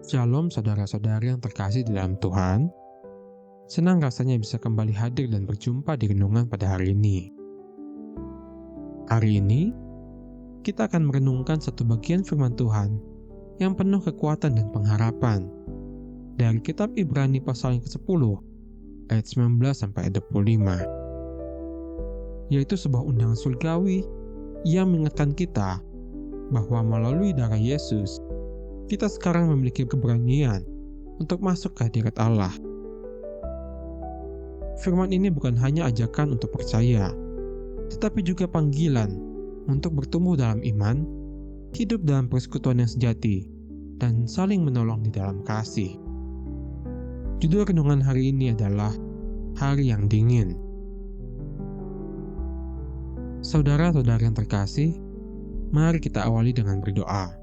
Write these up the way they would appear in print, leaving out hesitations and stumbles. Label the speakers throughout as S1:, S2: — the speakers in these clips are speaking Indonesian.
S1: Shalom saudara-saudari yang terkasih di dalam Tuhan. Senang rasanya bisa kembali hadir dan berjumpa di renungan pada hari ini. Hari ini, kita akan merenungkan satu bagian firman Tuhan yang penuh kekuatan dan pengharapan dari kitab Ibrani pasal yang ke-10 ayat 19-25, yaitu sebuah undangan surgawi yang mengingatkan kita bahwa melalui darah Yesus, kita sekarang memiliki keberanian untuk masuk ke hadirat Allah. Firman ini bukan hanya ajakan untuk percaya, tetapi juga panggilan untuk bertumbuh dalam iman, hidup dalam persekutuan yang sejati, dan saling menolong di dalam kasih. Judul renungan hari ini adalah Hari yang Dingin. Saudara-saudara yang terkasih, mari kita awali dengan berdoa.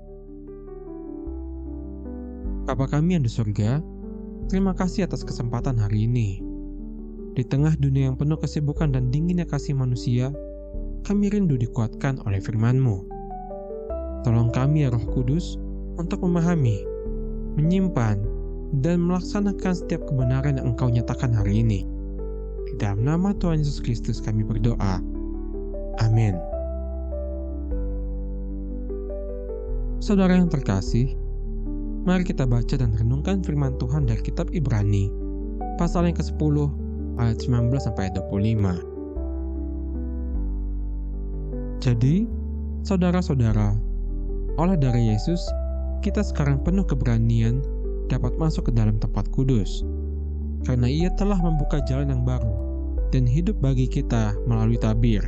S1: Bapa kami yang di surga, terima kasih atas kesempatan hari ini. Di tengah dunia yang penuh kesibukan dan dinginnya kasih manusia, kami rindu dikuatkan oleh firman-Mu. Tolong kami ya Roh Kudus untuk memahami, menyimpan, dan melaksanakan setiap kebenaran yang Engkau nyatakan hari ini. Di dalam nama Tuhan Yesus Kristus kami berdoa. Amin. Saudara yang terkasih, mari kita baca dan renungkan firman Tuhan dari kitab Ibrani, pasal yang ke-10, ayat 19-25. Jadi, saudara-saudara, oleh darah Yesus, kita sekarang penuh keberanian dapat masuk ke dalam tempat kudus, karena Ia telah membuka jalan yang baru dan hidup bagi kita melalui tabir,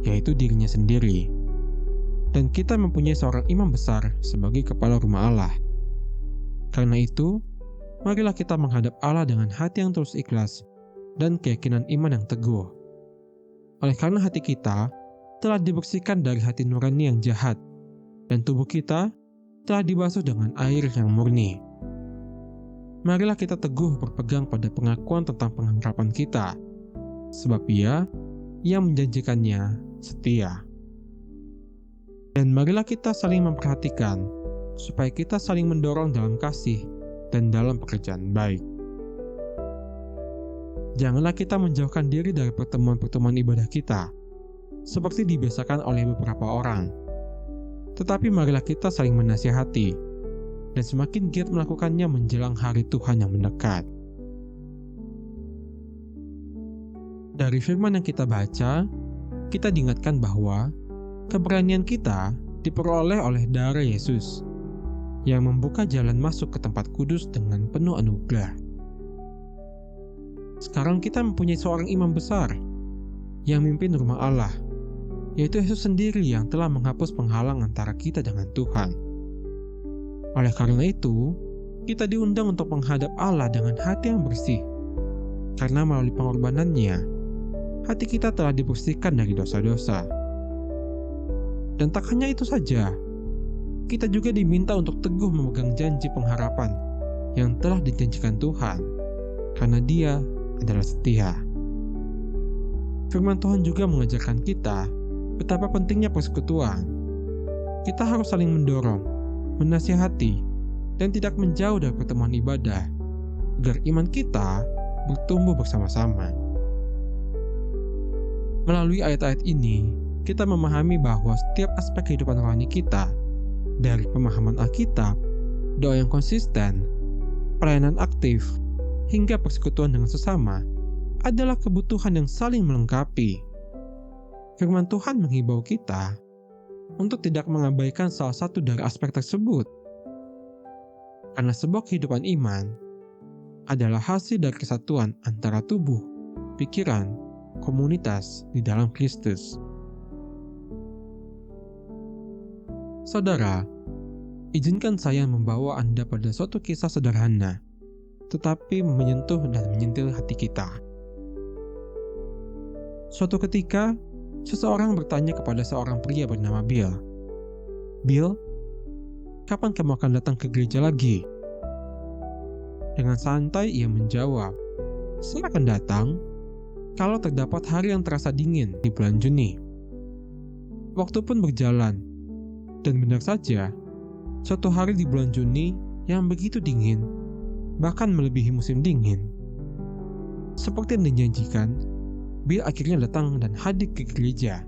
S1: yaitu dirinya sendiri. Dan kita mempunyai seorang imam besar sebagai kepala rumah Allah. Karena itu, marilah kita menghadap Allah dengan hati yang tulus ikhlas dan keyakinan iman yang teguh. Oleh karena hati kita telah dibersihkan dari hati nurani yang jahat, dan tubuh kita telah dibasuh dengan air yang murni. Marilah kita teguh berpegang pada pengakuan tentang pengharapan kita, sebab Ia yang menjanjikannya setia. Dan marilah kita saling memperhatikan, supaya kita saling mendorong dalam kasih dan dalam pekerjaan baik. Janganlah kita menjauhkan diri dari pertemuan-pertemuan ibadah kita, seperti dibiasakan oleh beberapa orang. Tetapi marilah kita saling menasihati, dan semakin giat melakukannya menjelang hari Tuhan yang mendekat. Dari firman yang kita baca, kita diingatkan bahwa keberanian kita diperoleh oleh darah Yesus, yang membuka jalan masuk ke tempat kudus dengan penuh anugerah. Sekarang kita mempunyai seorang imam besar yang memimpin rumah Allah, yaitu Yesus sendiri yang telah menghapus penghalang antara kita dengan Tuhan. Oleh karena itu, kita diundang untuk menghadap Allah dengan hati yang bersih, karena melalui pengorbanannya, hati kita telah dibersihkan dari dosa-dosa. Dan tak hanya itu saja, kita juga diminta untuk teguh memegang janji pengharapan yang telah dijanjikan Tuhan, karena Dia adalah setia. Firman Tuhan juga mengajarkan kita betapa pentingnya persekutuan. Kita harus saling mendorong, menasihati, dan tidak menjauh dari pertemuan ibadah, agar iman kita bertumbuh bersama-sama. Melalui ayat-ayat ini, kita memahami bahwa setiap aspek kehidupan rohani kita, dari pemahaman Alkitab, doa yang konsisten, pelayanan aktif, hingga persekutuan dengan sesama, adalah kebutuhan yang saling melengkapi. Firman Tuhan menghimbau kita untuk tidak mengabaikan salah satu dari aspek tersebut. Karena sebuah kehidupan iman adalah hasil dari kesatuan antara tubuh, pikiran, komunitas di dalam Kristus. Saudara, izinkan saya membawa Anda pada suatu kisah sederhana, tetapi menyentuh dan menyentil hati kita. Suatu ketika, seseorang bertanya kepada seorang pria bernama Bill, "Bill, kapan kamu akan datang ke gereja lagi?" Dengan santai ia menjawab, "Saya akan datang kalau terdapat hari yang terasa dingin di bulan Juni." Waktu pun berjalan, dan benar saja, suatu hari di bulan Juni yang begitu dingin, bahkan melebihi musim dingin. Seperti yang dijanjikan, Bill akhirnya datang dan hadir ke gereja.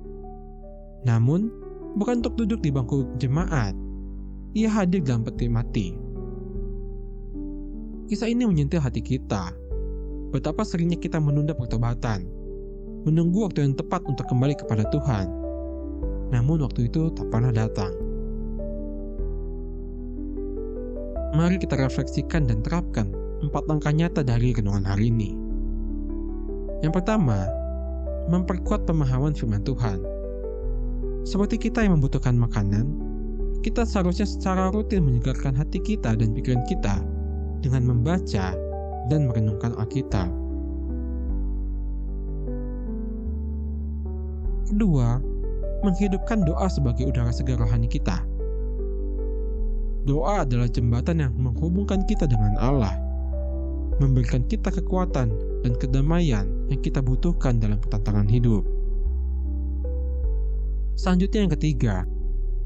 S1: Namun, bukan untuk duduk di bangku jemaat. Ia hadir dalam peti mati. Kisah ini menyentuh hati kita. Betapa seringnya kita menunda pertobatan, menunggu waktu yang tepat untuk kembali kepada Tuhan. Namun waktu itu tak pernah datang. Mari kita refleksikan dan terapkan 4 langkah nyata dari renungan hari ini. Yang pertama, memperkuat pemahaman firman Tuhan. Seperti kita yang membutuhkan makanan, kita seharusnya secara rutin menyegarkan hati kita dan pikiran kita dengan membaca dan merenungkan Alkitab. Kedua, menghidupkan doa sebagai udara segar rohani kita. Doa adalah jembatan yang menghubungkan kita dengan Allah, memberikan kita kekuatan dan kedamaian yang kita butuhkan dalam tantangan hidup. Selanjutnya yang ketiga,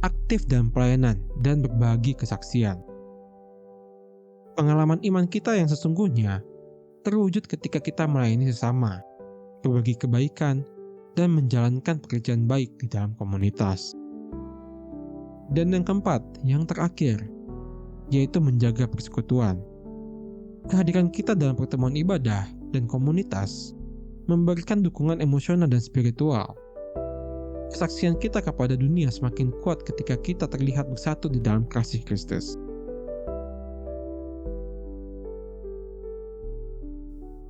S1: aktif dalam pelayanan dan berbagi kesaksian. Pengalaman iman kita yang sesungguhnya terwujud ketika kita melayani sesama, berbagi kebaikan, dan menjalankan pekerjaan baik di dalam komunitas. Dan yang keempat, yang terakhir, yaitu menjaga persekutuan. Kehadiran kita dalam pertemuan ibadah dan komunitas memberikan dukungan emosional dan spiritual. Kesaksian kita kepada dunia semakin kuat ketika kita terlihat bersatu di dalam kasih Kristus.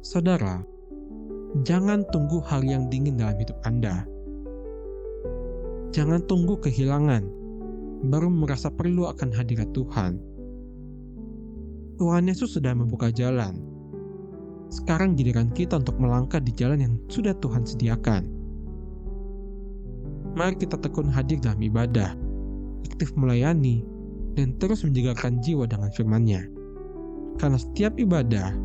S1: Saudara, jangan tunggu hal yang dingin dalam hidup Anda. Jangan tunggu kehilangan, baru merasa perlu akan hadirat Tuhan. Tuhan Yesus sudah membuka jalan. Sekarang giliran kita untuk melangkah di jalan yang sudah Tuhan sediakan. Mari kita tekun hadir dalam ibadah, aktif melayani, dan terus menjagarkan jiwa dengan firman-Nya. Karena setiap ibadah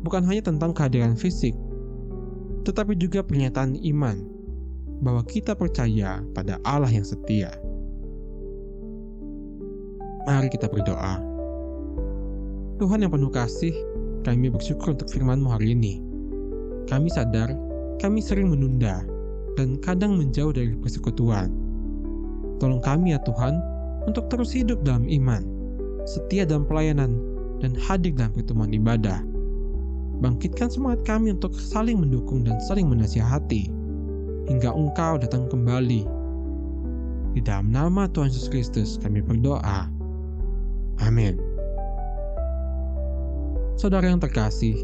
S1: bukan hanya tentang kehadiran fisik, tetapi juga pernyataan iman bahwa kita percaya pada Allah yang setia. Mari kita berdoa. Tuhan yang penuh kasih, kami bersyukur untuk firman-Mu hari ini. Kami sadar, kami sering menunda dan kadang menjauh dari persekutuan. Tolong kami ya Tuhan, untuk terus hidup dalam iman, setia dalam pelayanan, dan hadir dalam pertemuan ibadah. Bangkitkan semangat kami untuk saling mendukung dan saling menasihati, hingga Engkau datang kembali. Di dalam nama Tuhan Yesus Kristus kami berdoa. Amin. Saudara yang terkasih,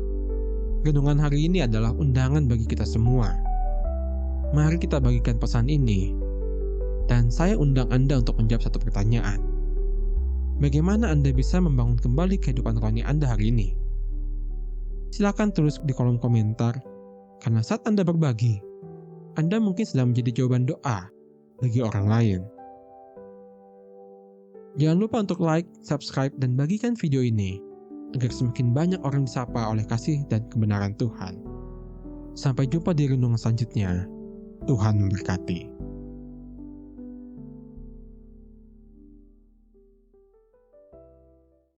S1: renungan hari ini adalah undangan bagi kita semua. Mari kita bagikan pesan ini, dan saya undang Anda untuk menjawab satu pertanyaan. Bagaimana Anda bisa membangun kembali kehidupan rohani Anda hari ini? Silakan tulis di kolom komentar, karena saat Anda berbagi, Anda mungkin sedang menjadi jawaban doa bagi orang lain. Jangan lupa untuk like, subscribe, dan bagikan video ini, agar semakin banyak orang disapa oleh kasih dan kebenaran Tuhan. Sampai jumpa di renungan selanjutnya. Tuhan memberkati.